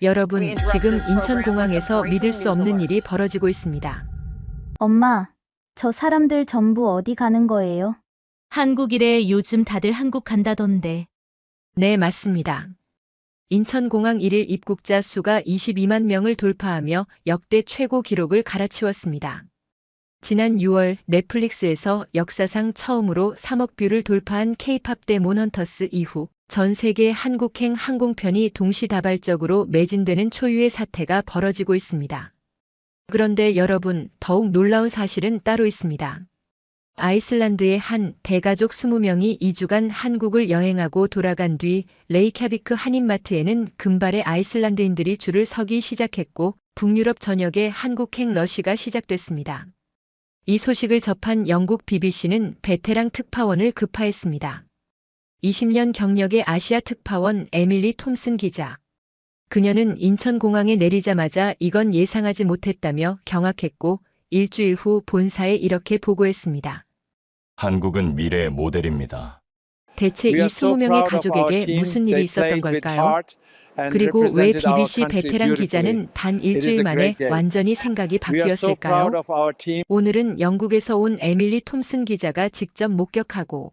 여러분, 지금 인천공항에서 믿을 수 없는 일이 벌어지고 있습니다. 엄마, 저 사람들 전부 어디 가는 거예요? 한국이래. 요즘 다들 한국 간다던데. 네, 맞습니다. 인천공항 1일 입국자 수가 22만 명을 돌파하며 역대 최고 기록을 갈아치웠습니다. 지난 6월 넷플릭스에서 역사상 처음으로 3억 뷰를 돌파한 K-팝 대 몬헌터스 이후 전 세계 한국행 항공편이 동시다발적으로 매진되는 초유의 사태가 벌어지고 있습니다. 그런데 여러분, 더욱 놀라운 사실은 따로 있습니다. 아이슬란드의 한 대가족 20명이 2주간 한국을 여행하고 돌아간 뒤 레이캬비크 한인마트에는 금발의 아이슬란드인들이 줄을 서기 시작했고 북유럽 전역에 한국행 러시가 시작됐습니다. 이 소식을 접한 영국 BBC는 베테랑 특파원을 급파했습니다. 20년 경력의 아시아 특파원 에밀리 톰슨 기자. 그녀는 인천공항에 내리자마자 이건 예상하지 못했다며 경악했고 일주일 후 본사에 이렇게 보고했습니다. 한국은 미래의 모델입니다. 대체 이 20명의 가족에게 무슨 일이 있었던 걸까요? 그리고 왜 BBC 베테랑 기자는 단 일주일 만에 완전히 생각이 바뀌었을까요? 오늘은 영국에서 온 에밀리 톰슨 기자가 직접 목격하고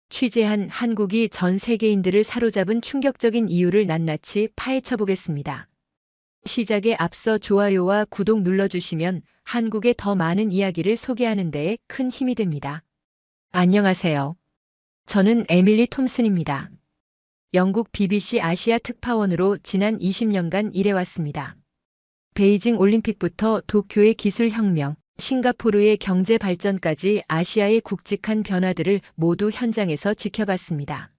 취재한 한국이 전 세계인들을 사로잡은 충격적인 이유를 낱낱이 파헤쳐 보겠습니다. 시작에 앞서 좋아요와 구독 눌러주시면 한국의 더 많은 이야기를 소개하는 데에 큰 힘이 됩니다. 안녕하세요. 저는 에밀리 톰슨입니다. 영국 BBC 아시아 특파원으로 지난 20년간 일해왔습니다. 베이징 올림픽부터 도쿄의 기술혁명, 싱가포르의 경제 발전까지 아시아의 굵직한 변화들을 모두 현장에서 지켜봤습니다.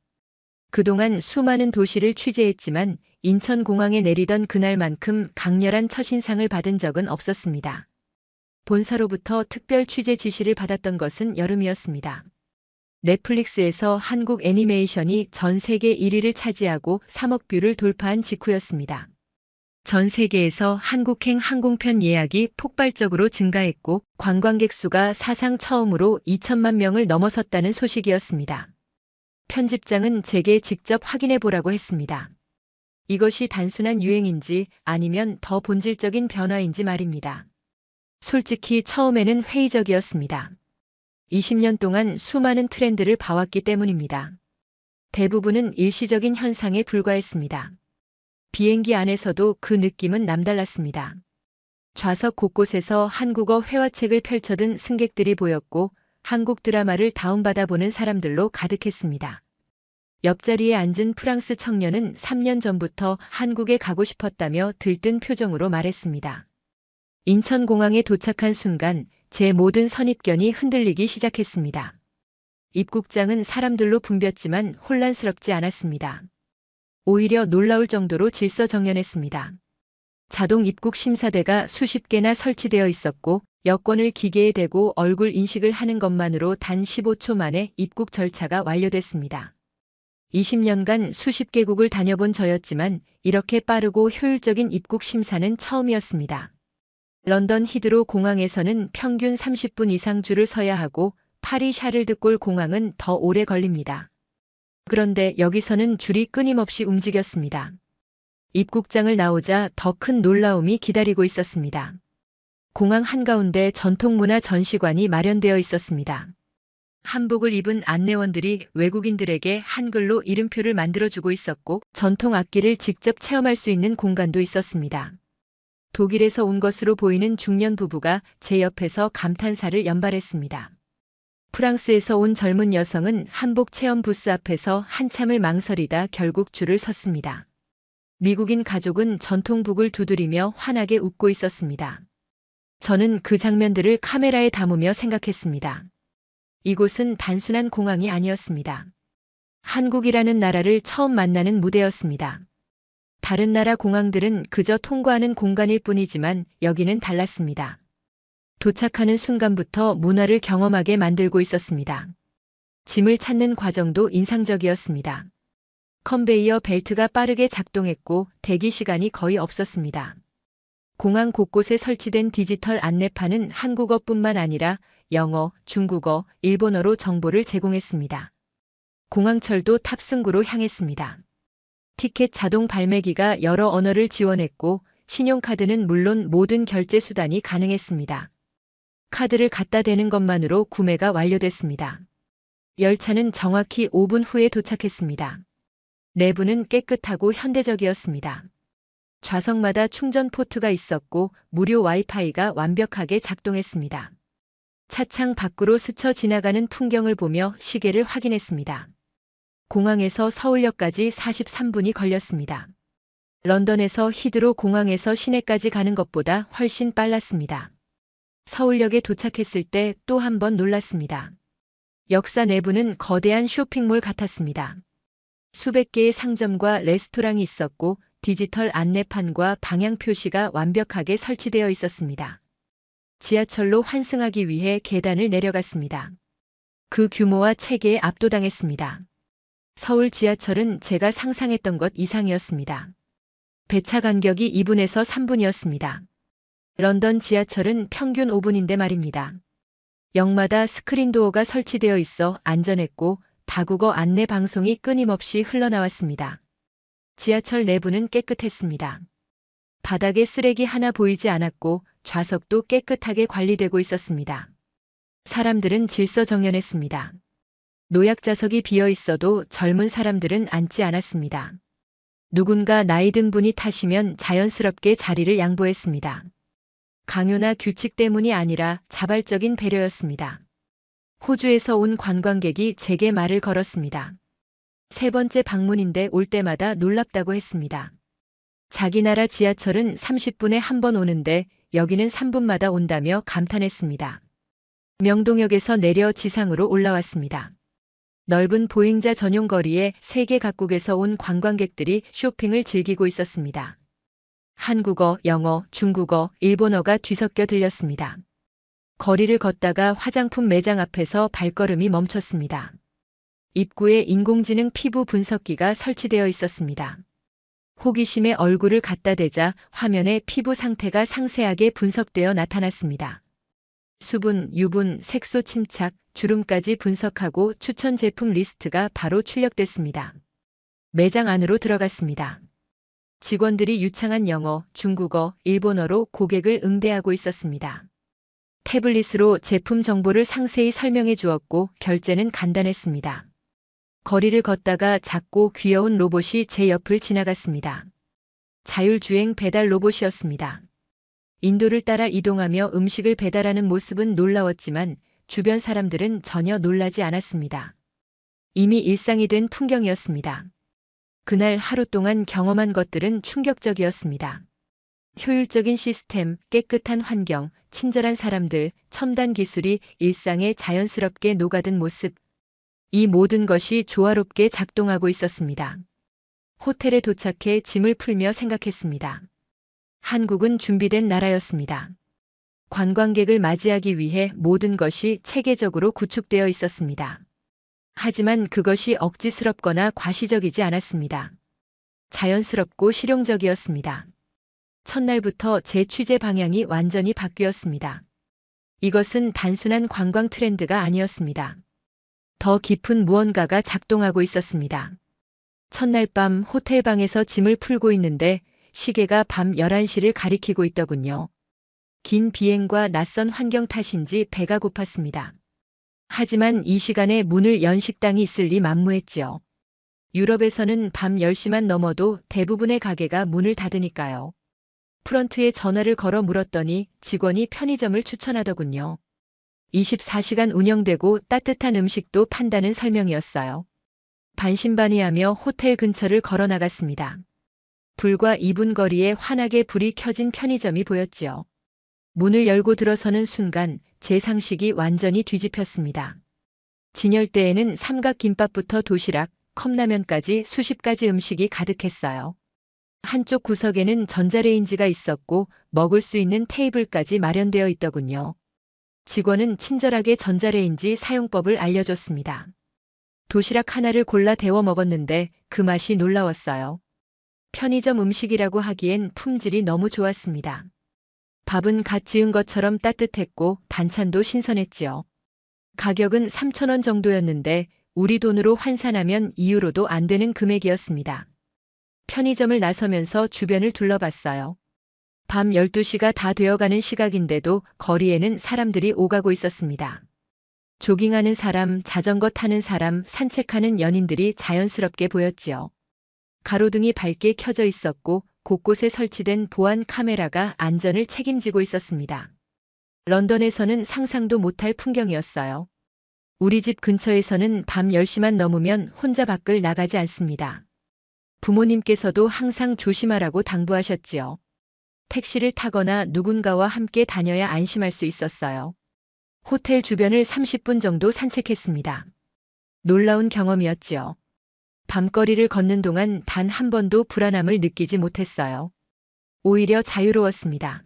그동안 수많은 도시를 취재했지만 인천공항에 내리던 그날만큼 강렬한 첫인상을 받은 적은 없었습니다. 본사로부터 특별 취재 지시를 받았던 것은 여름이었습니다. 넷플릭스에서 한국 애니메이션이 전 세계 1위를 차지하고 3억 뷰를 돌파한 직후였습니다. 전 세계에서 한국행 항공편 예약이 폭발적으로 증가했고 관광객 수가 사상 처음으로 2천만 명을 넘어섰다는 소식이었습니다. 편집장은 제게 직접 확인해 보라고 했습니다. 이것이 단순한 유행인지 아니면 더 본질적인 변화인지 말입니다. 솔직히 처음에는 회의적이었습니다. 20년 동안 수많은 트렌드를 봐왔기 때문입니다. 대부분은 일시적인 현상에 불과했습니다. 비행기 안에서도 그 느낌은 남달랐습니다. 좌석 곳곳에서 한국어 회화책을 펼쳐든 승객들이 보였고 한국 드라마를 다운받아 보는 사람들로 가득했습니다. 옆자리에 앉은 프랑스 청년은 3년 전부터 한국에 가고 싶었다며 들뜬 표정으로 말했습니다. 인천공항에 도착한 순간 제 모든 선입견이 흔들리기 시작했습니다. 입국장은 사람들로 붐볐지만 혼란스럽지 않았습니다. 오히려 놀라울 정도로 질서정연했습니다. 자동 입국 심사대가 수십 개나 설치되어 있었고 여권을 기계에 대고 얼굴 인식을 하는 것만으로 단 15초 만에 입국 절차가 완료됐습니다. 20년간 수십 개국을 다녀본 저였지만 이렇게 빠르고 효율적인 입국 심사는 처음이었습니다. 런던 히드로 공항에서는 평균 30분 이상 줄을 서야 하고 파리 샤를드골 공항은 더 오래 걸립니다. 그런데 여기서는 줄이 끊임없이 움직였습니다. 입국장을 나오자 더 큰 놀라움이 기다리고 있었습니다. 공항 한가운데 전통문화 전시관이 마련되어 있었습니다. 한복을 입은 안내원들이 외국인들에게 한글로 이름표를 만들어주고 있었고 전통 악기를 직접 체험할 수 있는 공간도 있었습니다. 독일에서 온 것으로 보이는 중년 부부가 제 옆에서 감탄사를 연발했습니다. 프랑스에서 온 젊은 여성은 한복 체험 부스 앞에서 한참을 망설이다 결국 줄을 섰습니다. 미국인 가족은 전통북을 두드리며 환하게 웃고 있었습니다. 저는 그 장면들을 카메라에 담으며 생각했습니다. 이곳은 단순한 공항이 아니었습니다. 한국이라는 나라를 처음 만나는 무대였습니다. 다른 나라 공항들은 그저 통과하는 공간일 뿐이지만 여기는 달랐습니다. 도착하는 순간부터 문화를 경험하게 만들고 있었습니다. 짐을 찾는 과정도 인상적이었습니다. 컨베이어 벨트가 빠르게 작동했고 대기 시간이 거의 없었습니다. 공항 곳곳에 설치된 디지털 안내판은 한국어뿐만 아니라 영어, 중국어, 일본어로 정보를 제공했습니다. 공항철도 탑승구로 향했습니다. 티켓 자동 발매기가 여러 언어를 지원했고 신용카드는 물론 모든 결제 수단이 가능했습니다. 카드를 갖다 대는 것만으로 구매가 완료됐습니다. 열차는 정확히 5분 후에 도착했습니다. 내부는 깨끗하고 현대적이었습니다. 좌석마다 충전 포트가 있었고 무료 와이파이가 완벽하게 작동했습니다. 차창 밖으로 스쳐 지나가는 풍경을 보며 시계를 확인했습니다. 공항에서 서울역까지 43분이 걸렸습니다. 런던에서 히드로 공항에서 시내까지 가는 것보다 훨씬 빨랐습니다. 서울역에 도착했을 때 또 한 번 놀랐습니다. 역사 내부는 거대한 쇼핑몰 같았습니다. 수백 개의 상점과 레스토랑이 있었고 디지털 안내판과 방향 표시가 완벽하게 설치되어 있었습니다. 지하철로 환승하기 위해 계단을 내려갔습니다. 그 규모와 체계에 압도당했습니다. 서울 지하철은 제가 상상했던 것 이상이었습니다. 배차 간격이 2분에서 3분이었습니다. 런던 지하철은 평균 5분인데 말입니다. 역마다 스크린 도어가 설치되어 있어 안전했고 다국어 안내 방송이 끊임없이 흘러나왔습니다. 지하철 내부는 깨끗했습니다. 바닥에 쓰레기 하나 보이지 않았고 좌석도 깨끗하게 관리되고 있었습니다. 사람들은 질서정연했습니다. 노약자석이 비어 있어도 젊은 사람들은 앉지 않았습니다. 누군가 나이 든 분이 타시면 자연스럽게 자리를 양보했습니다. 강요나 규칙 때문이 아니라 자발적인 배려였습니다. 호주에서 온 관광객이 제게 말을 걸었습니다. 세 번째 방문인데 올 때마다 놀랍다고 했습니다. 자기 나라 지하철은 30분에 한 번 오는데 여기는 3분마다 온다며 감탄했습니다. 명동역에서 내려 지상으로 올라왔습니다. 넓은 보행자 전용 거리에 세계 각국에서 온 관광객들이 쇼핑을 즐기고 있었습니다. 한국어, 영어, 중국어, 일본어가 뒤섞여 들렸습니다. 거리를 걷다가 화장품 매장 앞에서 발걸음이 멈췄습니다. 입구에 인공지능 피부 분석기가 설치되어 있었습니다. 호기심에 얼굴을 갖다 대자 화면에 피부 상태가 상세하게 분석되어 나타났습니다. 수분, 유분, 색소 침착, 주름까지 분석하고 추천 제품 리스트가 바로 출력됐습니다. 매장 안으로 들어갔습니다. 직원들이 유창한 영어, 중국어, 일본어로 고객을 응대하고 있었습니다. 태블릿으로 제품 정보를 상세히 설명해 주었고 결제는 간단했습니다. 거리를 걷다가 작고 귀여운 로봇이 제 옆을 지나갔습니다. 자율주행 배달 로봇이었습니다. 인도를 따라 이동하며 음식을 배달하는 모습은 놀라웠지만 주변 사람들은 전혀 놀라지 않았습니다. 이미 일상이 된 풍경이었습니다. 그날 하루 동안 경험한 것들은 충격적이었습니다. 효율적인 시스템, 깨끗한 환경, 친절한 사람들, 첨단 기술이 일상에 자연스럽게 녹아든 모습. 이 모든 것이 조화롭게 작동하고 있었습니다. 호텔에 도착해 짐을 풀며 생각했습니다. 한국은 준비된 나라였습니다. 관광객을 맞이하기 위해 모든 것이 체계적으로 구축되어 있었습니다. 하지만 그것이 억지스럽거나 과시적이지 않았습니다. 자연스럽고 실용적이었습니다. 첫날부터 제 취재 방향이 완전히 바뀌었습니다. 이것은 단순한 관광 트렌드가 아니었습니다. 더 깊은 무언가가 작동하고 있었습니다. 첫날 밤 호텔 방에서 짐을 풀고 있는데 시계가 밤 11시를 가리키고 있더군요. 긴 비행과 낯선 환경 탓인지 배가 고팠습니다. 하지만 이 시간에 문을 연 식당이 있을 리 만무했지요. 유럽에서는 밤 10시만 넘어도 대부분의 가게가 문을 닫으니까요. 프런트에 전화를 걸어 물었더니 직원이 편의점을 추천하더군요. 24시간 운영되고 따뜻한 음식도 판다는 설명이었어요. 반신반의하며 호텔 근처를 걸어 나갔습니다. 불과 2분 거리에 환하게 불이 켜진 편의점이 보였지요. 문을 열고 들어서는 순간 제 상식이 완전히 뒤집혔습니다. 진열대에는 삼각김밥부터 도시락, 컵라면까지 수십 가지 음식이 가득했어요. 한쪽 구석에는 전자레인지가 있었고 먹을 수 있는 테이블까지 마련되어 있더군요. 직원은 친절하게 전자레인지 사용법을 알려줬습니다. 도시락 하나를 골라 데워 먹었는데 그 맛이 놀라웠어요. 편의점 음식이라고 하기엔 품질이 너무 좋았습니다. 밥은 갓 지은 것처럼 따뜻했고 반찬도 신선했지요. 가격은 3,000원 정도였는데 우리 돈으로 환산하면 2유로도 안 되는 금액이었습니다. 편의점을 나서면서 주변을 둘러봤어요. 밤 12시가 다 되어가는 시각인데도 거리에는 사람들이 오가고 있었습니다. 조깅하는 사람, 자전거 타는 사람, 산책하는 연인들이 자연스럽게 보였지요. 가로등이 밝게 켜져 있었고 곳곳에 설치된 보안 카메라가 안전을 책임지고 있었습니다. 런던에서는 상상도 못할 풍경이었어요. 우리 집 근처에서는 밤 10시만 넘으면 혼자 밖을 나가지 않습니다. 부모님께서도 항상 조심하라고 당부하셨지요. 택시를 타거나 누군가와 함께 다녀야 안심할 수 있었어요. 호텔 주변을 30분 정도 산책했습니다. 놀라운 경험이었지요. 밤거리를 걷는 동안 단 한 번도 불안함을 느끼지 못했어요. 오히려 자유로웠습니다.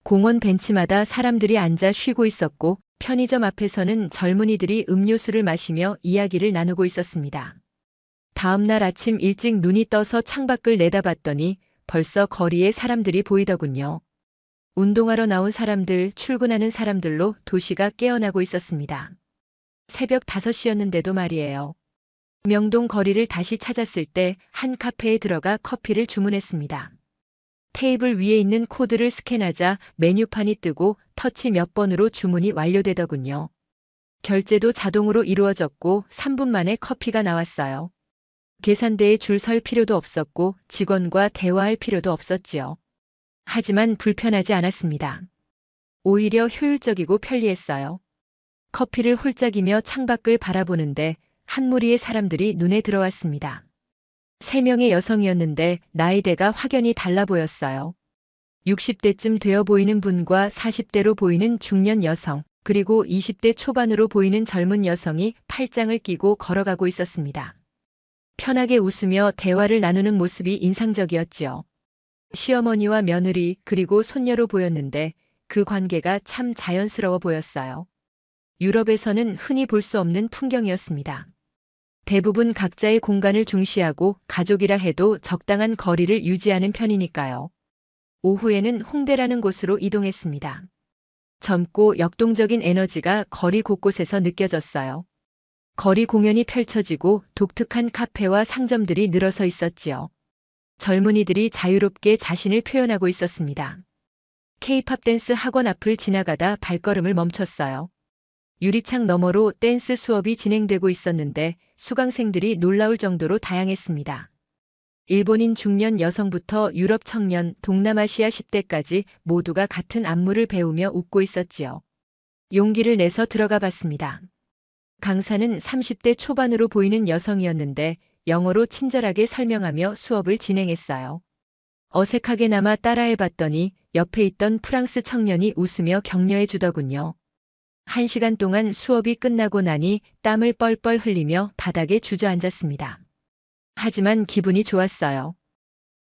공원 벤치마다 사람들이 앉아 쉬고 있었고 편의점 앞에서는 젊은이들이 음료수를 마시며 이야기를 나누고 있었습니다. 다음 날 아침 일찍 눈이 떠서 창밖을 내다봤더니 벌써 거리에 사람들이 보이더군요. 운동하러 나온 사람들, 출근하는 사람들로 도시가 깨어나고 있었습니다. 새벽 5시였는데도 말이에요. 명동 거리를 다시 찾았을 때 한 카페에 들어가 커피를 주문했습니다. 테이블 위에 있는 코드를 스캔하자 메뉴판이 뜨고 터치 몇 번으로 주문이 완료되더군요. 결제도 자동으로 이루어졌고 3분 만에 커피가 나왔어요. 계산대에 줄 설 필요도 없었고 직원과 대화할 필요도 없었지요. 하지만 불편하지 않았습니다. 오히려 효율적이고 편리했어요. 커피를 홀짝이며 창밖을 바라보는데 한 무리의 사람들이 눈에 들어왔습니다. 3명의 여성이었는데 나이대가 확연히 달라 보였어요. 60대쯤 되어 보이는 분과 40대로 보이는 중년 여성, 그리고 20대 초반으로 보이는 젊은 여성이 팔짱을 끼고 걸어가고 있었습니다. 편하게 웃으며 대화를 나누는 모습이 인상적이었지요. 시어머니와 며느리 그리고 손녀로 보였는데 그 관계가 참 자연스러워 보였어요. 유럽에서는 흔히 볼 수 없는 풍경이었습니다. 대부분 각자의 공간을 중시하고 가족이라 해도 적당한 거리를 유지하는 편이니까요. 오후에는 홍대라는 곳으로 이동했습니다. 젊고 역동적인 에너지가 거리 곳곳에서 느껴졌어요. 거리 공연이 펼쳐지고 독특한 카페와 상점들이 늘어서 있었지요. 젊은이들이 자유롭게 자신을 표현하고 있었습니다. K-팝 댄스 학원 앞을 지나가다 발걸음을 멈췄어요. 유리창 너머로 댄스 수업이 진행되고 있었는데 수강생들이 놀라울 정도로 다양했습니다. 일본인 중년 여성부터 유럽 청년, 동남아시아 10대까지 모두가 같은 안무를 배우며 웃고 있었지요. 용기를 내서 들어가 봤습니다. 강사는 30대 초반으로 보이는 여성이었는데 영어로 친절하게 설명하며 수업을 진행했어요. 어색하게나마 따라해봤더니 옆에 있던 프랑스 청년이 웃으며 격려해 주더군요. 1시간 동안 수업이 끝나고 나니 땀을 뻘뻘 흘리며 바닥에 주저앉았습니다. 하지만 기분이 좋았어요.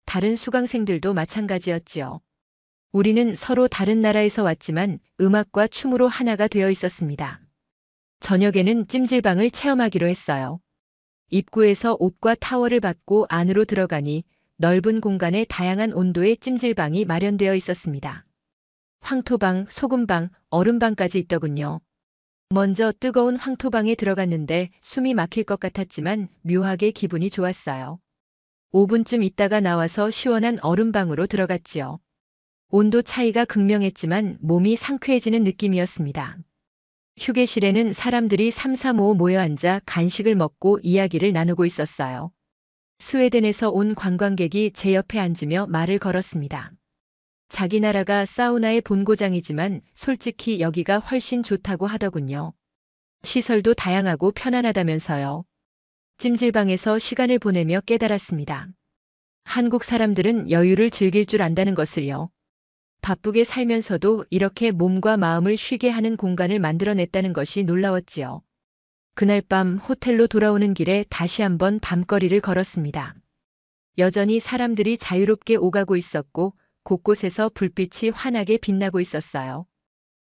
다른 수강생들도 마찬가지였지요. 우리는 서로 다른 나라에서 왔지만 음악과 춤으로 하나가 되어 있었습니다. 저녁에는 찜질방을 체험하기로 했어요. 입구에서 옷과 타월을 받고 안으로 들어가니 넓은 공간에 다양한 온도의 찜질방이 마련되어 있었습니다. 황토방, 소금방, 얼음방까지 있더군요. 먼저 뜨거운 황토방에 들어갔는데 숨이 막힐 것 같았지만 묘하게 기분이 좋았어요. 5분쯤 있다가 나와서 시원한 얼음방으로 들어갔지요. 온도 차이가 극명했지만 몸이 상쾌해지는 느낌이었습니다. 휴게실에는 사람들이 3-4-5 모여 앉아 간식을 먹고 이야기를 나누고 있었어요. 스웨덴에서 온 관광객이 제 옆에 앉으며 말을 걸었습니다. 자기 나라가 사우나의 본고장이지만 솔직히 여기가 훨씬 좋다고 하더군요. 시설도 다양하고 편안하다면서요. 찜질방에서 시간을 보내며 깨달았습니다. 한국 사람들은 여유를 즐길 줄 안다는 것을요. 바쁘게 살면서도 이렇게 몸과 마음을 쉬게 하는 공간을 만들어냈다는 것이 놀라웠지요. 그날 밤 호텔로 돌아오는 길에 다시 한번 밤거리를 걸었습니다. 여전히 사람들이 자유롭게 오가고 있었고 곳곳에서 불빛이 환하게 빛나고 있었어요.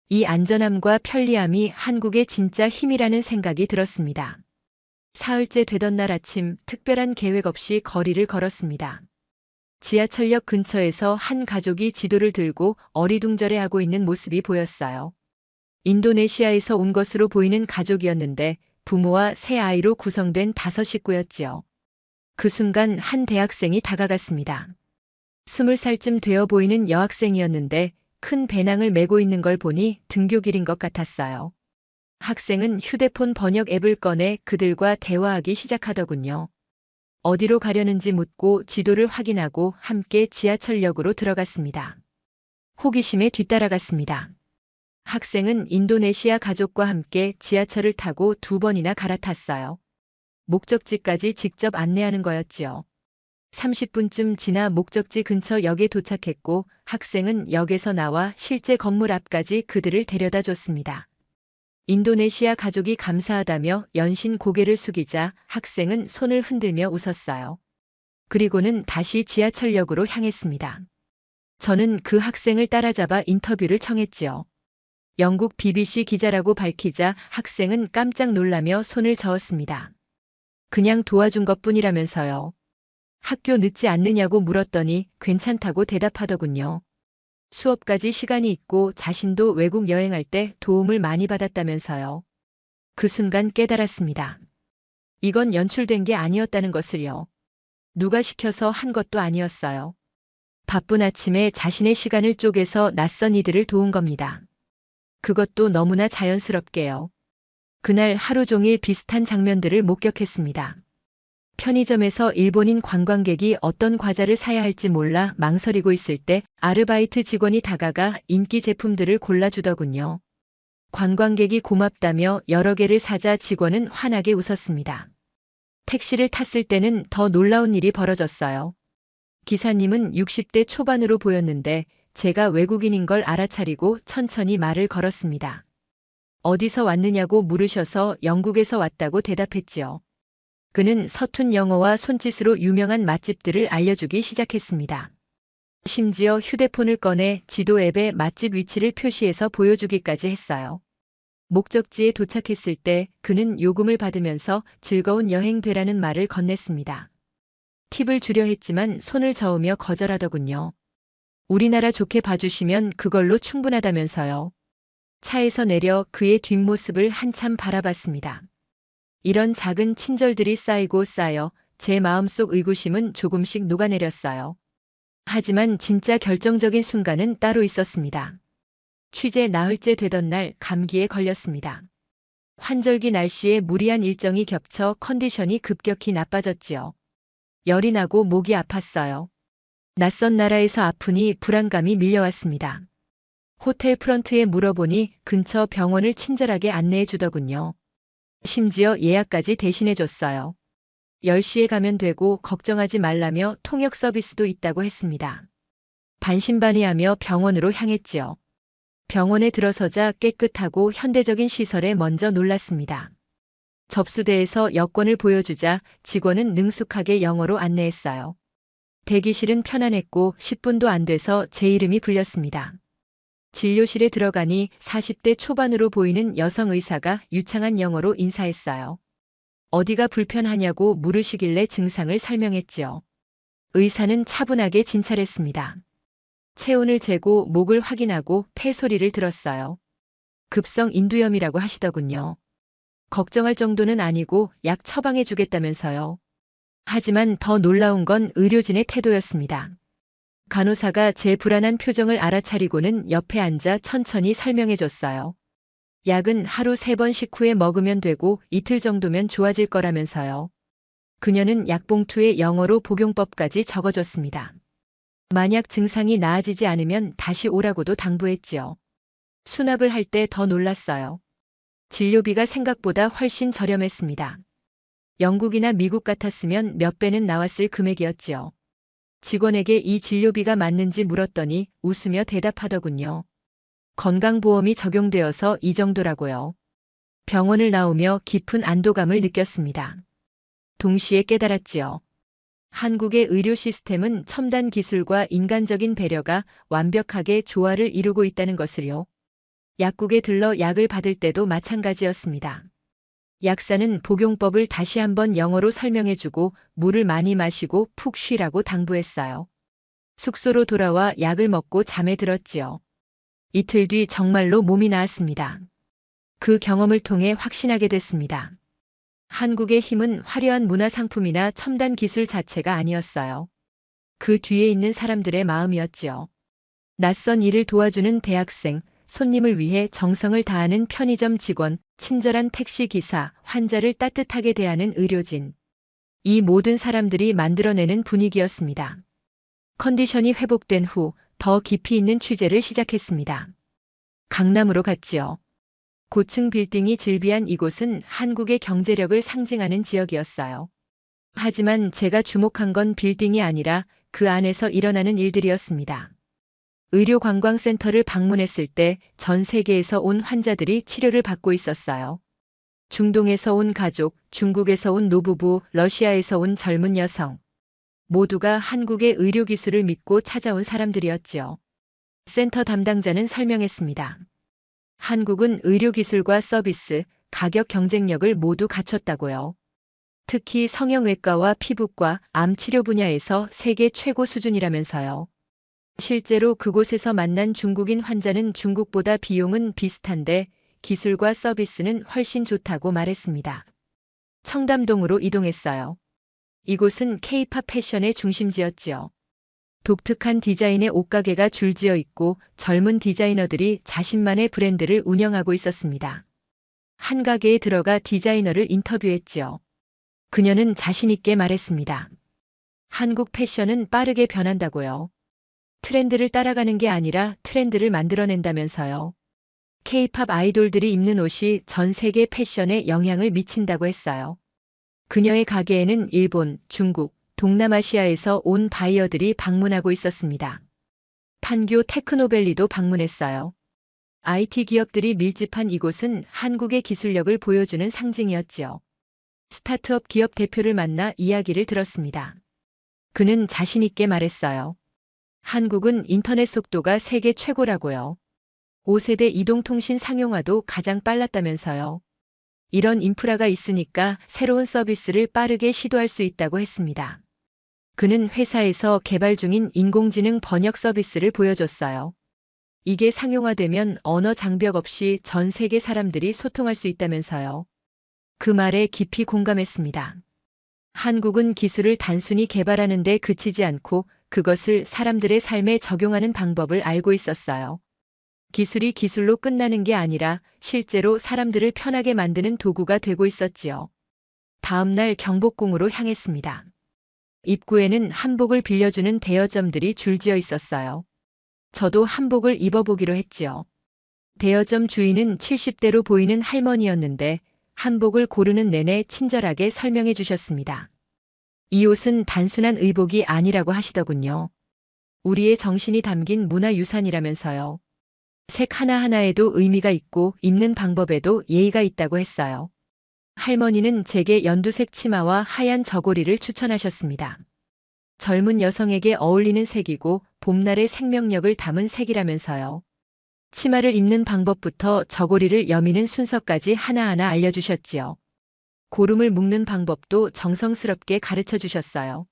이 안전함과 편리함이 한국의 진짜 힘이라는 생각이 들었습니다. 사흘째 되던 날 아침 특별한 계획 없이 거리를 걸었습니다. 지하철역 근처에서 한 가족이 지도를 들고 어리둥절해하고 있는 모습이 보였어요. 인도네시아에서 온 것으로 보이는 가족이었는데 부모와 세 아이로 구성된 5 식구였지요. 그 순간 한 대학생이 다가갔습니다. 20살쯤 되어 보이는 여학생이었는데 큰 배낭을 메고 있는 걸 보니 등교길인 것 같았어요. 학생은 휴대폰 번역 앱을 꺼내 그들과 대화하기 시작하더군요. 어디로 가려는지 묻고 지도를 확인하고 함께 지하철역으로 들어갔습니다. 호기심에 뒤따라갔습니다. 학생은 인도네시아 가족과 함께 지하철을 타고 2번이나 갈아탔어요. 목적지까지 직접 안내하는 거였지요. 30분쯤 지나 목적지 근처 역에 도착했고 학생은 역에서 나와 실제 건물 앞까지 그들을 데려다 줬습니다. 인도네시아 가족이 감사하다며 연신 고개를 숙이자 학생은 손을 흔들며 웃었어요. 그리고는 다시 지하철역으로 향했습니다. 저는 그 학생을 따라잡아 인터뷰를 청했지요. 영국 BBC 기자라고 밝히자 학생은 깜짝 놀라며 손을 저었습니다. 그냥 도와준 것뿐이라면서요. 학교 늦지 않느냐고 물었더니 괜찮다고 대답하더군요. 수업까지 시간이 있고 자신도 외국 여행할 때 도움을 많이 받았다면서요. 그 순간 깨달았습니다. 이건 연출된 게 아니었다는 것을요. 누가 시켜서 한 것도 아니었어요. 바쁜 아침에 자신의 시간을 쪼개서 낯선 이들을 도운 겁니다. 그것도 너무나 자연스럽게요. 그날 하루 종일 비슷한 장면들을 목격했습니다. 편의점에서 일본인 관광객이 어떤 과자를 사야 할지 몰라 망설이고 있을 때 아르바이트 직원이 다가가 인기 제품들을 골라주더군요. 관광객이 고맙다며 여러 개를 사자 직원은 환하게 웃었습니다. 택시를 탔을 때는 더 놀라운 일이 벌어졌어요. 기사님은 60대 초반으로 보였는데 제가 외국인인 걸 알아차리고 천천히 말을 걸었습니다. 어디서 왔느냐고 물으셔서 영국에서 왔다고 대답했지요. 그는 서툰 영어와 손짓으로 유명한 맛집들을 알려주기 시작했습니다. 심지어 휴대폰을 꺼내 지도 앱에 맛집 위치를 표시해서 보여주기까지 했어요. 목적지에 도착했을 때 그는 요금을 받으면서 즐거운 여행 되라는 말을 건넸습니다. 팁을 주려 했지만 손을 저으며 거절하더군요. 우리나라 좋게 봐주시면 그걸로 충분하다면서요. 차에서 내려 그의 뒷모습을 한참 바라봤습니다. 이런 작은 친절들이 쌓이고 쌓여 제 마음속 의구심은 조금씩 녹아내렸어요. 하지만 진짜 결정적인 순간은 따로 있었습니다. 취재 나흘째 되던 날 감기에 걸렸습니다. 환절기 날씨에 무리한 일정이 겹쳐 컨디션이 급격히 나빠졌지요. 열이 나고 목이 아팠어요. 낯선 나라에서 아프니 불안감이 밀려왔습니다. 호텔 프런트에 물어보니 근처 병원을 친절하게 안내해 주더군요. 심지어 예약까지 대신해 줬어요. 10시에 가면 되고 걱정하지 말라며 통역 서비스도 있다고 했습니다. 반신반의하며 병원으로 향했지요. 병원에 들어서자 깨끗하고 현대적인 시설에 먼저 놀랐습니다. 접수대에서 여권을 보여주자 직원은 능숙하게 영어로 안내했어요. 대기실은 편안했고 10분도 안 돼서 제 이름이 불렸습니다. 진료실에 들어가니 40대 초반으로 보이는 여성 의사가 유창한 영어로 인사했어요. 어디가 불편하냐고 물으시길래 증상을 설명했지요. 의사는 차분하게 진찰했습니다. 체온을 재고 목을 확인하고 폐소리를 들었어요. 급성 인두염이라고 하시더군요. 걱정할 정도는 아니고 약 처방해 주겠다면서요. 하지만 더 놀라운 건 의료진의 태도였습니다. 간호사가 제 불안한 표정을 알아차리고는 옆에 앉아 천천히 설명해 줬어요. 약은 하루 3번 식후에 먹으면 되고 이틀 정도면 좋아질 거라면서요. 그녀는 약봉투에 영어로 복용법까지 적어줬습니다. 만약 증상이 나아지지 않으면 다시 오라고도 당부했지요. 수납을 할 때 더 놀랐어요. 진료비가 생각보다 훨씬 저렴했습니다. 영국이나 미국 같았으면 몇 배는 나왔을 금액이었지요. 직원에게 이 진료비가 맞는지 물었더니 웃으며 대답하더군요. 건강보험이 적용되어서 이 정도라고요. 병원을 나오며 깊은 안도감을 느꼈습니다. 동시에 깨달았지요. 한국의 의료 시스템은 첨단 기술과 인간적인 배려가 완벽하게 조화를 이루고 있다는 것을요. 약국에 들러 약을 받을 때도 마찬가지였습니다. 약사는 복용법을 다시 한번 영어로 설명해주고 물을 많이 마시고 푹 쉬라고 당부했어요. 숙소로 돌아와 약을 먹고 잠에 들었지요. 이틀 뒤 정말로 몸이 나았습니다. 그 경험을 통해 확신하게 됐습니다. 한국의 힘은 화려한 문화 상품이나 첨단 기술 자체가 아니었어요. 그 뒤에 있는 사람들의 마음이었지요. 낯선 일을 도와주는 대학생, 손님을 위해 정성을 다하는 편의점 직원, 친절한 택시 기사, 환자를 따뜻하게 대하는 의료진. 이 모든 사람들이 만들어내는 분위기였습니다. 컨디션이 회복된 후 더 깊이 있는 취재를 시작했습니다. 강남으로 갔지요. 고층 빌딩이 즐비한 이곳은 한국의 경제력을 상징하는 지역이었어요. 하지만 제가 주목한 건 빌딩이 아니라 그 안에서 일어나는 일들이었습니다. 의료관광센터를 방문했을 때 전 세계에서 온 환자들이 치료를 받고 있었어요. 중동에서 온 가족, 중국에서 온 노부부, 러시아에서 온 젊은 여성. 모두가 한국의 의료기술을 믿고 찾아온 사람들이었지요. 센터 담당자는 설명했습니다. 한국은 의료기술과 서비스, 가격 경쟁력을 모두 갖췄다고요. 특히 성형외과와 피부과, 암치료 분야에서 세계 최고 수준이라면서요. 실제로 그곳에서 만난 중국인 환자는 중국보다 비용은 비슷한데 기술과 서비스는 훨씬 좋다고 말했습니다. 청담동으로 이동했어요. 이곳은 K-팝 패션의 중심지였지요. 독특한 디자인의 옷가게가 줄지어 있고 젊은 디자이너들이 자신만의 브랜드를 운영하고 있었습니다. 한 가게에 들어가 디자이너를 인터뷰했지요. 그녀는 자신 있게 말했습니다. 한국 패션은 빠르게 변한다고요. 트렌드를 따라가는 게 아니라 트렌드를 만들어낸다면서요. K-팝 아이돌들이 입는 옷이 전 세계 패션에 영향을 미친다고 했어요. 그녀의 가게에는 일본, 중국, 동남아시아에서 온 바이어들이 방문하고 있었습니다. 판교 테크노밸리도 방문했어요. IT 기업들이 밀집한 이곳은 한국의 기술력을 보여주는 상징이었지요. 스타트업 기업 대표를 만나 이야기를 들었습니다. 그는 자신 있게 말했어요. 한국은 인터넷 속도가 세계 최고라고요. 5세대 이동통신 상용화도 가장 빨랐다면서요. 이런 인프라가 있으니까 새로운 서비스를 빠르게 시도할 수 있다고 했습니다. 그는 회사에서 개발 중인 인공지능 번역 서비스를 보여줬어요. 이게 상용화되면 언어 장벽 없이 전 세계 사람들이 소통할 수 있다면서요. 그 말에 깊이 공감했습니다. 한국은 기술을 단순히 개발하는 데 그치지 않고 그것을 사람들의 삶에 적용하는 방법을 알고 있었어요. 기술이 기술로 끝나는 게 아니라 실제로 사람들을 편하게 만드는 도구가 되고 있었지요. 다음 날 경복궁으로 향했습니다. 입구에는 한복을 빌려주는 대여점들이 줄지어 있었어요. 저도 한복을 입어보기로 했지요. 대여점 주인은 70대로 보이는 할머니였는데 한복을 고르는 내내 친절하게 설명해 주셨습니다. 이 옷은 단순한 의복이 아니라고 하시더군요. 우리의 정신이 담긴 문화유산이라면서요. 색 하나하나에도 의미가 있고 입는 방법에도 예의가 있다고 했어요. 할머니는 제게 연두색 치마와 하얀 저고리를 추천하셨습니다. 젊은 여성에게 어울리는 색이고 봄날의 생명력을 담은 색이라면서요. 치마를 입는 방법부터 저고리를 여미는 순서까지 하나하나 알려주셨지요. 고름을 묶는 방법도 정성스럽게 가르쳐 주셨어요.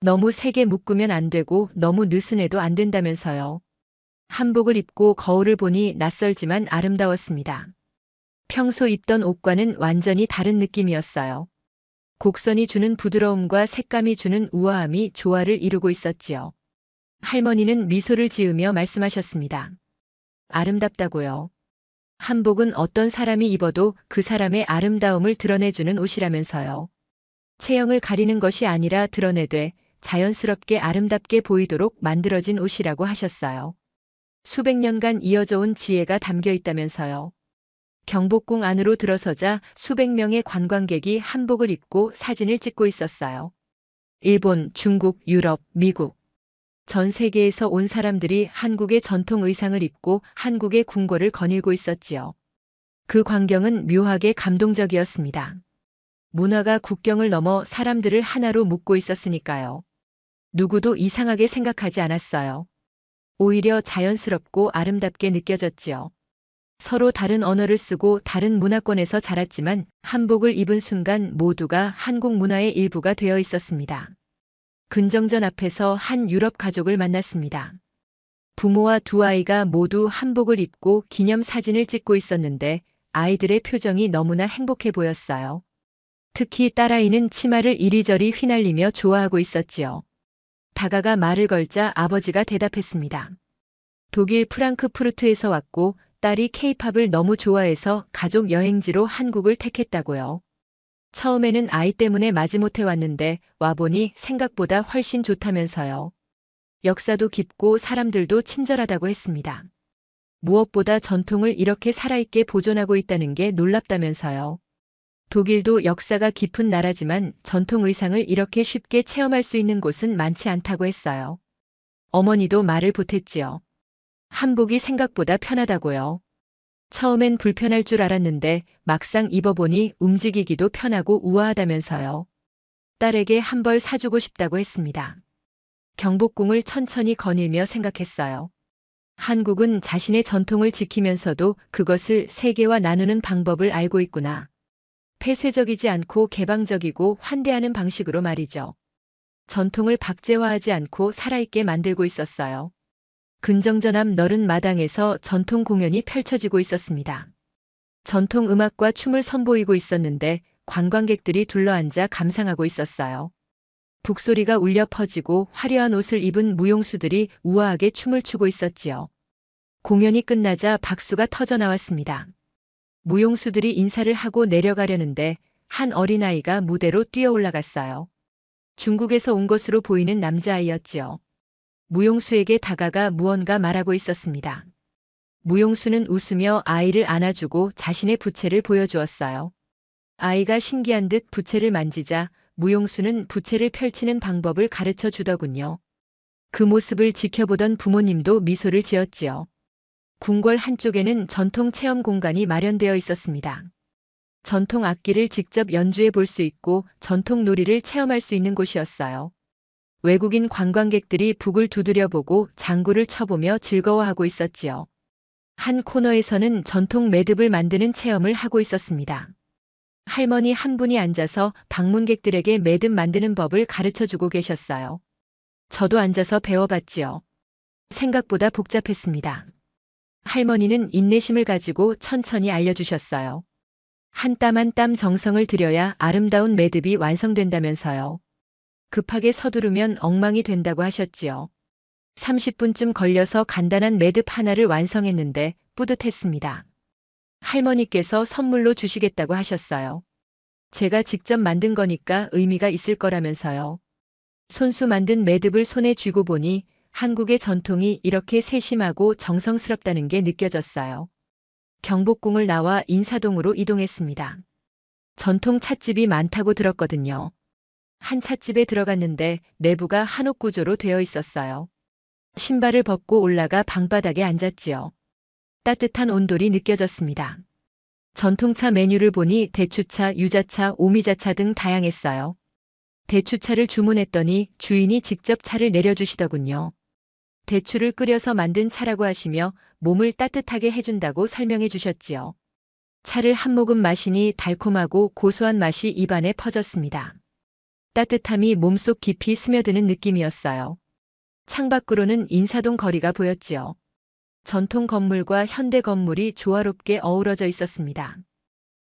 너무 세게 묶으면 안 되고 너무 느슨해도 안 된다면서요. 한복을 입고 거울을 보니 낯설지만 아름다웠습니다. 평소 입던 옷과는 완전히 다른 느낌이었어요. 곡선이 주는 부드러움과 색감이 주는 우아함이 조화를 이루고 있었지요. 할머니는 미소를 지으며 말씀하셨습니다. 아름답다고요. 한복은 어떤 사람이 입어도 그 사람의 아름다움을 드러내주는 옷이라면서요. 체형을 가리는 것이 아니라 드러내되 자연스럽게 아름답게 보이도록 만들어진 옷이라고 하셨어요. 수백 년간 이어져 온 지혜가 담겨 있다면서요. 경복궁 안으로 들어서자 수백 명의 관광객이 한복을 입고 사진을 찍고 있었어요. 일본, 중국, 유럽, 미국. 전 세계에서 온 사람들이 한국의 전통 의상을 입고 한국의 궁궐을 거닐고 있었지요. 그 광경은 묘하게 감동적이었습니다. 문화가 국경을 넘어 사람들을 하나로 묶고 있었으니까요. 누구도 이상하게 생각하지 않았어요. 오히려 자연스럽고 아름답게 느껴졌지요. 서로 다른 언어를 쓰고 다른 문화권에서 자랐지만 한복을 입은 순간 모두가 한국 문화의 일부가 되어 있었습니다. 근정전 앞에서 한 유럽 가족을 만났습니다. 부모와 두 아이가 모두 한복을 입고 기념 사진을 찍고 있었는데 아이들의 표정이 너무나 행복해 보였어요. 특히 딸아이는 치마를 이리저리 휘날리며 좋아하고 있었지요. 다가가 말을 걸자 아버지가 대답했습니다. 독일 프랑크푸르트에서 왔고 딸이 케이팝을 너무 좋아해서 가족 여행지로 한국을 택했다고요. 처음에는 아이 때문에 마지못해 왔는데 와보니 생각보다 훨씬 좋다면서요. 역사도 깊고 사람들도 친절하다고 했습니다. 무엇보다 전통을 이렇게 살아있게 보존하고 있다는 게 놀랍다면서요. 독일도 역사가 깊은 나라지만 전통 의상을 이렇게 쉽게 체험할 수 있는 곳은 많지 않다고 했어요. 어머니도 말을 보탰지요. 한복이 생각보다 편하다고요. 처음엔 불편할 줄 알았는데 막상 입어보니 움직이기도 편하고 우아하다면서요. 딸에게 한 벌 사주고 싶다고 했습니다. 경복궁을 천천히 거닐며 생각했어요. 한국은 자신의 전통을 지키면서도 그것을 세계와 나누는 방법을 알고 있구나. 폐쇄적이지 않고 개방적이고 환대하는 방식으로 말이죠. 전통을 박제화하지 않고 살아있게 만들고 있었어요. 근정전 앞 너른 마당에서 전통 공연이 펼쳐지고 있었습니다. 전통 음악과 춤을 선보이고 있었는데 관광객들이 둘러앉아 감상하고 있었어요. 북소리가 울려 퍼지고 화려한 옷을 입은 무용수들이 우아하게 춤을 추고 있었지요. 공연이 끝나자 박수가 터져 나왔습니다. 무용수들이 인사를 하고 내려가려는데 한 어린아이가 무대로 뛰어 올라갔어요. 중국에서 온 것으로 보이는 남자아이였지요. 무용수에게 다가가 무언가 말하고 있었습니다. 무용수는 웃으며 아이를 안아주고 자신의 부채를 보여주었어요. 아이가 신기한 듯 부채를 만지자 무용수는 부채를 펼치는 방법을 가르쳐 주더군요. 그 모습을 지켜보던 부모님도 미소를 지었지요. 궁궐 한쪽에는 전통 체험 공간이 마련되어 있었습니다. 전통 악기를 직접 연주해 볼 수 있고 전통 놀이를 체험할 수 있는 곳이었어요. 외국인 관광객들이 북을 두드려보고 장구를 쳐보며 즐거워하고 있었지요. 한 코너에서는 전통 매듭을 만드는 체험을 하고 있었습니다. 할머니 한 분이 앉아서 방문객들에게 매듭 만드는 법을 가르쳐주고 계셨어요. 저도 앉아서 배워봤지요. 생각보다 복잡했습니다. 할머니는 인내심을 가지고 천천히 알려주셨어요. 한 땀 한 땀 정성을 들여야 아름다운 매듭이 완성된다면서요. 급하게 서두르면 엉망이 된다고 하셨지요. 30분쯤 걸려서 간단한 매듭 하나를 완성했는데 뿌듯했습니다. 할머니께서 선물로 주시겠다고 하셨어요. 제가 직접 만든 거니까 의미가 있을 거라면서요. 손수 만든 매듭을 손에 쥐고 보니 한국의 전통이 이렇게 세심하고 정성스럽다는 게 느껴졌어요. 경복궁을 나와 인사동으로 이동했습니다. 전통 찻집이 많다고 들었거든요. 한 찻집에 들어갔는데 내부가 한옥 구조로 되어 있었어요. 신발을 벗고 올라가 방바닥에 앉았지요. 따뜻한 온돌이 느껴졌습니다. 전통차 메뉴를 보니 대추차, 유자차, 오미자차 등 다양했어요. 대추차를 주문했더니 주인이 직접 차를 내려주시더군요. 대추를 끓여서 만든 차라고 하시며 몸을 따뜻하게 해준다고 설명해 주셨지요. 차를 한 모금 마시니 달콤하고 고소한 맛이 입안에 퍼졌습니다. 따뜻함이 몸속 깊이 스며드는 느낌이었어요. 창밖으로는 인사동 거리가 보였지요. 전통 건물과 현대 건물이 조화롭게 어우러져 있었습니다.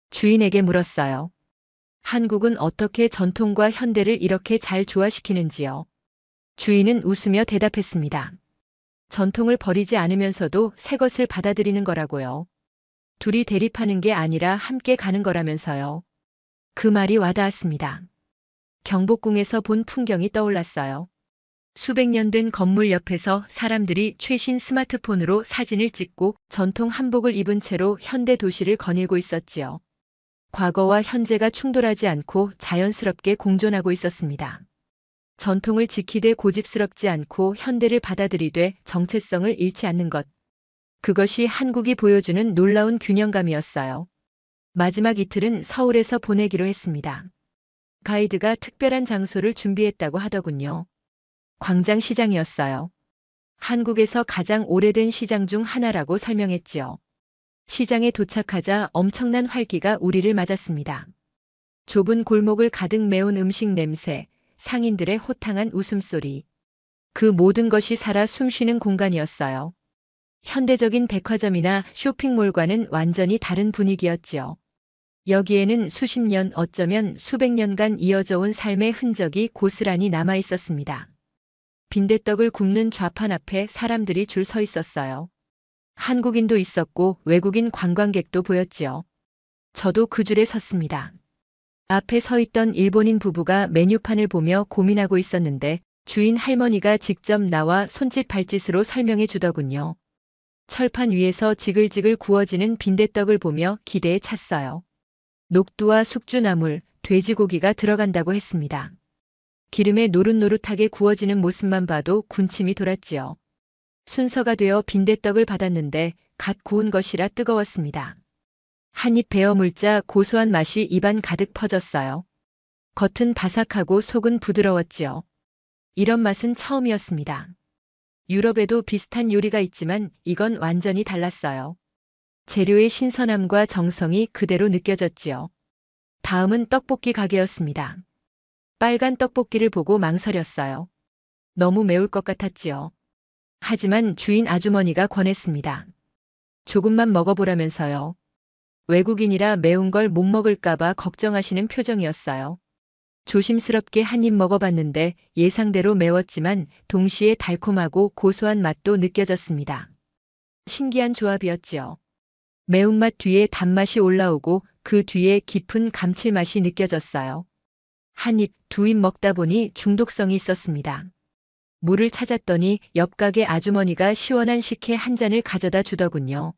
주인에게 물었어요. 한국은 어떻게 전통과 현대를 이렇게 잘 조화시키는지요? 주인은 웃으며 대답했습니다. 전통을 버리지 않으면서도 새 것을 받아들이는 거라고요. 둘이 대립하는 게 아니라 함께 가는 거라면서요. 그 말이 와닿았습니다. 경복궁에서 본 풍경이 떠올랐어요. 수백 년 된 건물 옆에서 사람들이 최신 스마트폰으로 사진을 찍고 전통 한복을 입은 채로 현대 도시를 거닐고 있었지요. 과거와 현재가 충돌하지 않고 자연스럽게 공존하고 있었습니다. 전통을 지키되 고집스럽지 않고 현대를 받아들이되 정체성을 잃지 않는 것. 그것이 한국이 보여주는 놀라운 균형감이었어요. 마지막 이틀은 서울에서 보내기로 했습니다. 가이드가 특별한 장소를 준비했다고 하더군요. 광장시장이었어요. 한국에서 가장 오래된 시장 중 하나라고 설명했지요. 시장에 도착하자 엄청난 활기가 우리를 맞았습니다. 좁은 골목을 가득 메운 음식 냄새, 상인들의 호탕한 웃음소리. 그 모든 것이 살아 숨쉬는 공간이었어요. 현대적인 백화점이나 쇼핑몰과는 완전히 다른 분위기였지요. 여기에는 수십 년, 어쩌면 수백 년간 이어져 온 삶의 흔적이 고스란히 남아 있었습니다. 빈대떡을 굽는 좌판 앞에 사람들이 줄 서 있었어요. 한국인도 있었고 외국인 관광객도 보였지요. 저도 그 줄에 섰습니다. 앞에 서 있던 일본인 부부가 메뉴판을 보며 고민하고 있었는데 주인 할머니가 직접 나와 손짓 발짓으로 설명해 주더군요. 철판 위에서 지글지글 구워지는 빈대떡을 보며 기대에 찼어요. 녹두와 숙주나물, 돼지고기가 들어간다고 했습니다. 기름에 노릇노릇하게 구워지는 모습만 봐도 군침이 돌았지요. 순서가 되어 빈대떡을 받았는데 갓 구운 것이라 뜨거웠습니다. 한 입 베어 물자 고소한 맛이 입안 가득 퍼졌어요. 겉은 바삭하고 속은 부드러웠지요. 이런 맛은 처음이었습니다. 유럽에도 비슷한 요리가 있지만 이건 완전히 달랐어요. 재료의 신선함과 정성이 그대로 느껴졌지요. 다음은 떡볶이 가게였습니다. 빨간 떡볶이를 보고 망설였어요. 너무 매울 것 같았지요. 하지만 주인 아주머니가 권했습니다. 조금만 먹어보라면서요. 외국인이라 매운 걸 못 먹을까봐 걱정하시는 표정이었어요. 조심스럽게 한 입 먹어봤는데 예상대로 매웠지만 동시에 달콤하고 고소한 맛도 느껴졌습니다. 신기한 조합이었지요. 매운맛 뒤에 단맛이 올라오고 그 뒤에 깊은 감칠맛이 느껴졌어요. 한 입, 두 입 먹다 보니 중독성이 있었습니다. 물을 찾았더니 옆 가게 아주머니가 시원한 식혜 한 잔을 가져다 주더군요.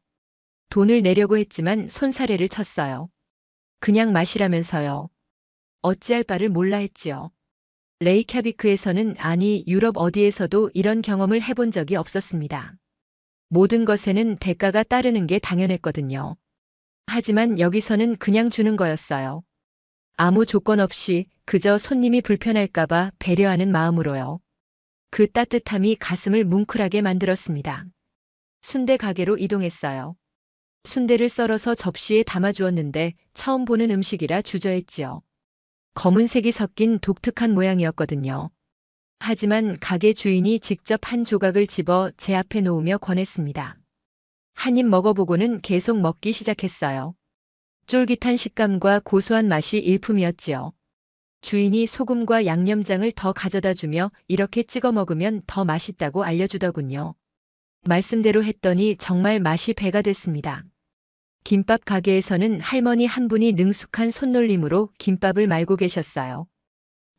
돈을 내려고 했지만 손사래를 쳤어요. 그냥 마시라면서요. 어찌할 바를 몰라 했지요. 레이캬비크에서는 아니 유럽 어디에서도 이런 경험을 해본 적이 없었습니다. 모든 것에는 대가가 따르는 게 당연했거든요. 하지만 여기서는 그냥 주는 거였어요. 아무 조건 없이 그저 손님이 불편할까봐 배려하는 마음으로요. 그 따뜻함이 가슴을 뭉클하게 만들었습니다. 순대 가게로 이동했어요. 순대를 썰어서 접시에 담아주었는데 처음 보는 음식이라 주저했지요. 검은색이 섞인 독특한 모양이었거든요. 하지만 가게 주인이 직접 한 조각을 집어 제 앞에 놓으며 권했습니다. 한 입 먹어보고는 계속 먹기 시작했어요. 쫄깃한 식감과 고소한 맛이 일품이었지요. 주인이 소금과 양념장을 더 가져다 주며 이렇게 찍어 먹으면 더 맛있다고 알려주더군요. 말씀대로 했더니 정말 맛이 배가 됐습니다. 김밥 가게에서는 할머니 한 분이 능숙한 손놀림으로 김밥을 말고 계셨어요.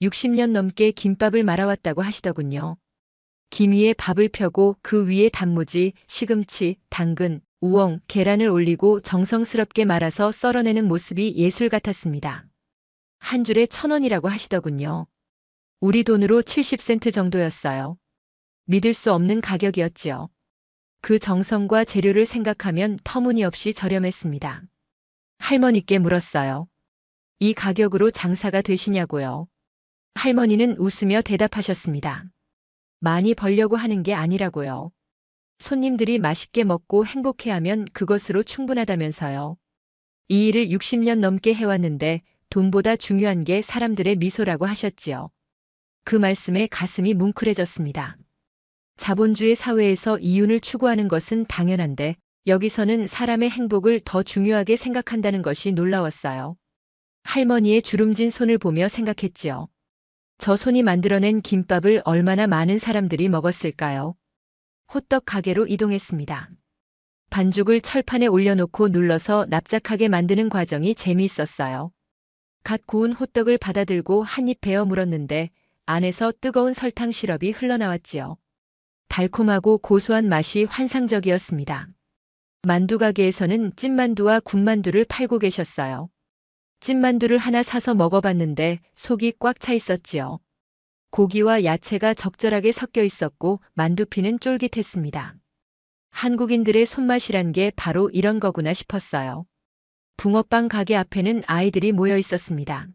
60년 넘게 김밥을 말아왔다고 하시더군요. 김 위에 밥을 펴고 그 위에 단무지, 시금치, 당근, 우엉, 계란을 올리고 정성스럽게 말아서 썰어내는 모습이 예술 같았습니다. 한 줄에 1,000원이라고 하시더군요. 우리 돈으로 70센트 정도였어요. 믿을 수 없는 가격이었지요. 그 정성과 재료를 생각하면 터무니없이 저렴했습니다. 할머니께 물었어요. 이 가격으로 장사가 되시냐고요. 할머니는 웃으며 대답하셨습니다. 많이 벌려고 하는 게 아니라고요. 손님들이 맛있게 먹고 행복해하면 그것으로 충분하다면서요. 이 일을 60년 넘게 해왔는데 돈보다 중요한 게 사람들의 미소라고 하셨지요. 그 말씀에 가슴이 뭉클해졌습니다. 자본주의 사회에서 이윤을 추구하는 것은 당연한데 여기서는 사람의 행복을 더 중요하게 생각한다는 것이 놀라웠어요. 할머니의 주름진 손을 보며 생각했지요. 저 손이 만들어낸 김밥을 얼마나 많은 사람들이 먹었을까요? 호떡 가게로 이동했습니다. 반죽을 철판에 올려놓고 눌러서 납작하게 만드는 과정이 재미있었어요. 갓 구운 호떡을 받아들고 한 입 베어 물었는데 안에서 뜨거운 설탕 시럽이 흘러나왔지요. 달콤하고 고소한 맛이 환상적이었습니다. 만두 가게에서는 찐만두와 군만두를 팔고 계셨어요. 찐만두를 하나 사서 먹어봤는데 속이 꽉 차 있었지요. 고기와 야채가 적절하게 섞여 있었고 만두피는 쫄깃했습니다. 한국인들의 손맛이란 게 바로 이런 거구나 싶었어요. 붕어빵 가게 앞에는 아이들이 모여 있었습니다.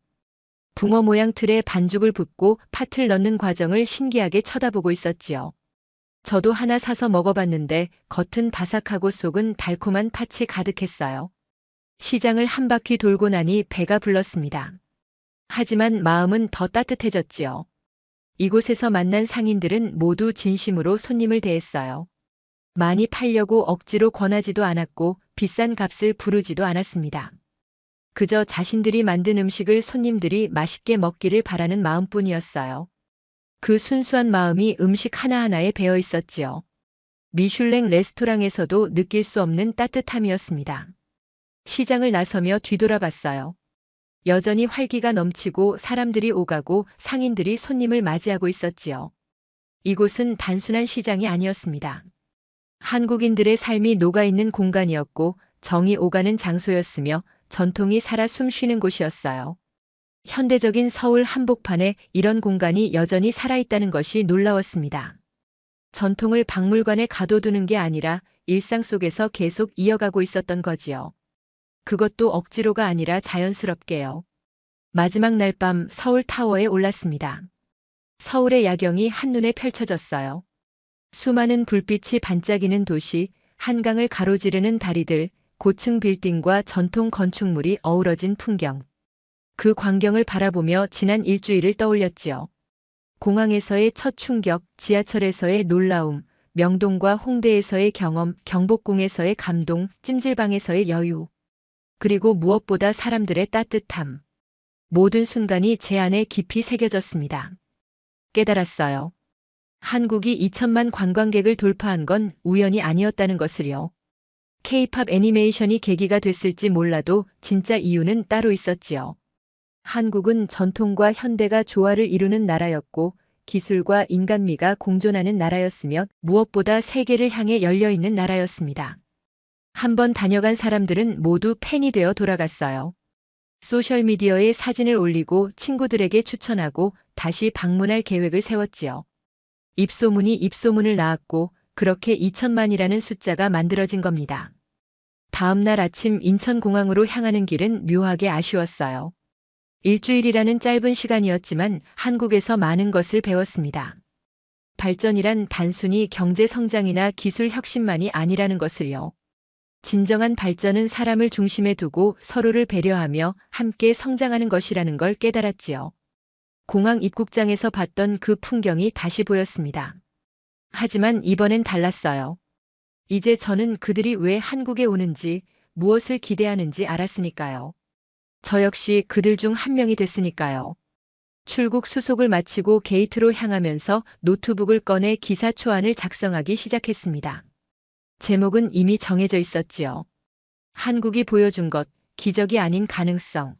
붕어 모양 틀에 반죽을 붓고 팥을 넣는 과정을 신기하게 쳐다보고 있었지요. 저도 하나 사서 먹어봤는데 겉은 바삭하고 속은 달콤한 팥이 가득했어요. 시장을 한 바퀴 돌고 나니 배가 불렀습니다. 하지만 마음은 더 따뜻해졌지요. 이곳에서 만난 상인들은 모두 진심으로 손님을 대했어요. 많이 팔려고 억지로 권하지도 않았고 비싼 값을 부르지도 않았습니다. 그저 자신들이 만든 음식을 손님들이 맛있게 먹기를 바라는 마음뿐이었어요. 그 순수한 마음이 음식 하나하나에 배어 있었지요. 미슐랭 레스토랑에서도 느낄 수 없는 따뜻함이었습니다. 시장을 나서며 뒤돌아봤어요. 여전히 활기가 넘치고 사람들이 오가고 상인들이 손님을 맞이하고 있었지요. 이곳은 단순한 시장이 아니었습니다. 한국인들의 삶이 녹아있는 공간이었고 정이 오가는 장소였으며 전통이 살아 숨쉬는 곳이었어요. 현대적인 서울 한복판에 이런 공간이 여전히 살아있다는 것이 놀라웠습니다. 전통을 박물관에 가둬두는 게 아니라 일상 속에서 계속 이어가고 있었던 거지요. 그것도 억지로가 아니라 자연스럽게요. 마지막 날 밤 서울 타워에 올랐습니다. 서울의 야경이 한눈에 펼쳐졌어요. 수많은 불빛이 반짝이는 도시, 한강을 가로지르는 다리들, 고층 빌딩과 전통 건축물이 어우러진 풍경. 그 광경을 바라보며 지난 일주일을 떠올렸지요. 공항에서의 첫 충격, 지하철에서의 놀라움, 명동과 홍대에서의 경험, 경복궁에서의 감동, 찜질방에서의 여유. 그리고 무엇보다 사람들의 따뜻함. 모든 순간이 제 안에 깊이 새겨졌습니다. 깨달았어요. 한국이 2천만 관광객을 돌파한 건 우연이 아니었다는 것을요. K-팝 애니메이션이 계기가 됐을지 몰라도 진짜 이유는 따로 있었지요. 한국은 전통과 현대가 조화를 이루는 나라였고 기술과 인간미가 공존하는 나라였으며 무엇보다 세계를 향해 열려있는 나라였습니다. 한번 다녀간 사람들은 모두 팬이 되어 돌아갔어요. 소셜미디어에 사진을 올리고 친구들에게 추천하고 다시 방문할 계획을 세웠지요. 입소문이 입소문을 낳았고 그렇게 2천만이라는 숫자가 만들어진 겁니다. 다음 날 아침 인천공항으로 향하는 길은 묘하게 아쉬웠어요. 일주일이라는 짧은 시간이었지만 한국에서 많은 것을 배웠습니다. 발전이란 단순히 경제 성장이나 기술 혁신만이 아니라는 것을요. 진정한 발전은 사람을 중심에 두고 서로를 배려하며 함께 성장하는 것이라는 걸 깨달았지요. 공항 입국장에서 봤던 그 풍경이 다시 보였습니다. 하지만 이번엔 달랐어요. 이제 저는 그들이 왜 한국에 오는지, 무엇을 기대하는지 알았으니까요. 저 역시 그들 중 한 명이 됐으니까요. 출국 수속을 마치고 게이트로 향하면서 노트북을 꺼내 기사 초안을 작성하기 시작했습니다. 제목은 이미 정해져 있었지요. 한국이 보여준 것, 기적이 아닌 가능성.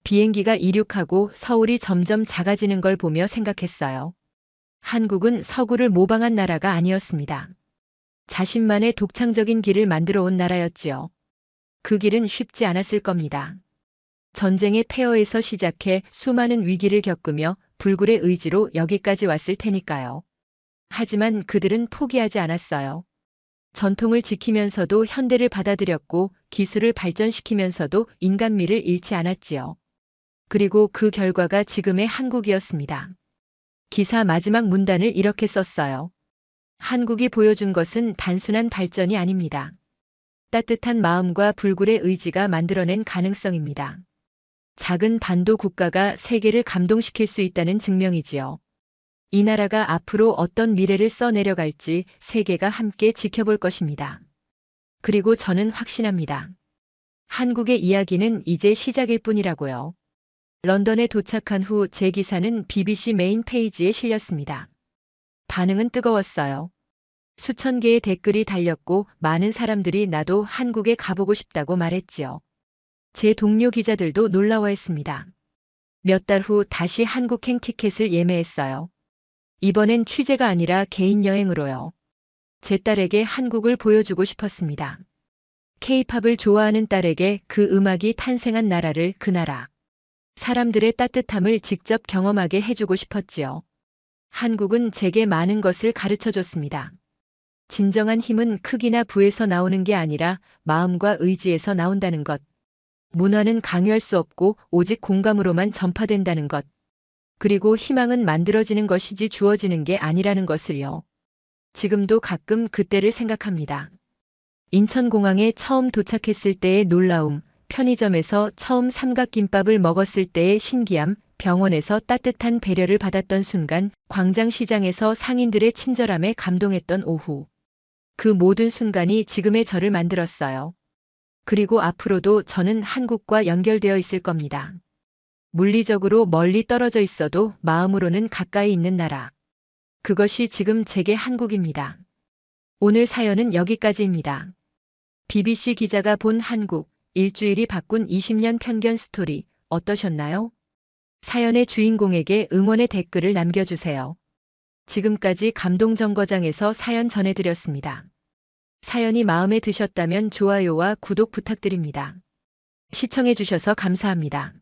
비행기가 이륙하고 서울이 점점 작아지는 걸 보며 생각했어요. 한국은 서구를 모방한 나라가 아니었습니다. 자신만의 독창적인 길을 만들어 온 나라였지요. 그 길은 쉽지 않았을 겁니다. 전쟁의 폐허에서 시작해 수많은 위기를 겪으며 불굴의 의지로 여기까지 왔을 테니까요. 하지만 그들은 포기하지 않았어요. 전통을 지키면서도 현대를 받아들였고 기술을 발전시키면서도 인간미를 잃지 않았지요. 그리고 그 결과가 지금의 한국이었습니다. 기사 마지막 문단을 이렇게 썼어요. 한국이 보여준 것은 단순한 발전이 아닙니다. 따뜻한 마음과 불굴의 의지가 만들어낸 가능성입니다. 작은 반도 국가가 세계를 감동시킬 수 있다는 증명이지요. 이 나라가 앞으로 어떤 미래를 써내려갈지 세계가 함께 지켜볼 것입니다. 그리고 저는 확신합니다. 한국의 이야기는 이제 시작일 뿐이라고요. 런던에 도착한 후 제 기사는 BBC 메인 페이지에 실렸습니다. 반응은 뜨거웠어요. 수천 개의 댓글이 달렸고 많은 사람들이 나도 한국에 가보고 싶다고 말했지요. 제 동료 기자들도 놀라워했습니다. 몇 달 후 다시 한국행 티켓을 예매했어요. 이번엔 취재가 아니라 개인 여행으로요. 제 딸에게 한국을 보여주고 싶었습니다. K-팝을 좋아하는 딸에게 그 음악이 탄생한 나라를, 그 나라. 사람들의 따뜻함을 직접 경험하게 해주고 싶었지요. 한국은 제게 많은 것을 가르쳐줬습니다. 진정한 힘은 크기나 부에서 나오는 게 아니라 마음과 의지에서 나온다는 것. 문화는 강요할 수 없고 오직 공감으로만 전파된다는 것. 그리고 희망은 만들어지는 것이지 주어지는 게 아니라는 것을요. 지금도 가끔 그때를 생각합니다. 인천공항에 처음 도착했을 때의 놀라움, 편의점에서 처음 삼각김밥을 먹었을 때의 신기함, 병원에서 따뜻한 배려를 받았던 순간, 광장시장에서 상인들의 친절함에 감동했던 오후. 그 모든 순간이 지금의 저를 만들었어요. 그리고 앞으로도 저는 한국과 연결되어 있을 겁니다. 물리적으로 멀리 떨어져 있어도 마음으로는 가까이 있는 나라. 그것이 지금 제게 한국입니다. 오늘 사연은 여기까지입니다. BBC 기자가 본 한국, 일주일이 바꾼 20년 편견 스토리 어떠셨나요? 사연의 주인공에게 응원의 댓글을 남겨주세요. 지금까지 감동정거장에서 사연 전해드렸습니다. 사연이 마음에 드셨다면 좋아요와 구독 부탁드립니다. 시청해주셔서 감사합니다.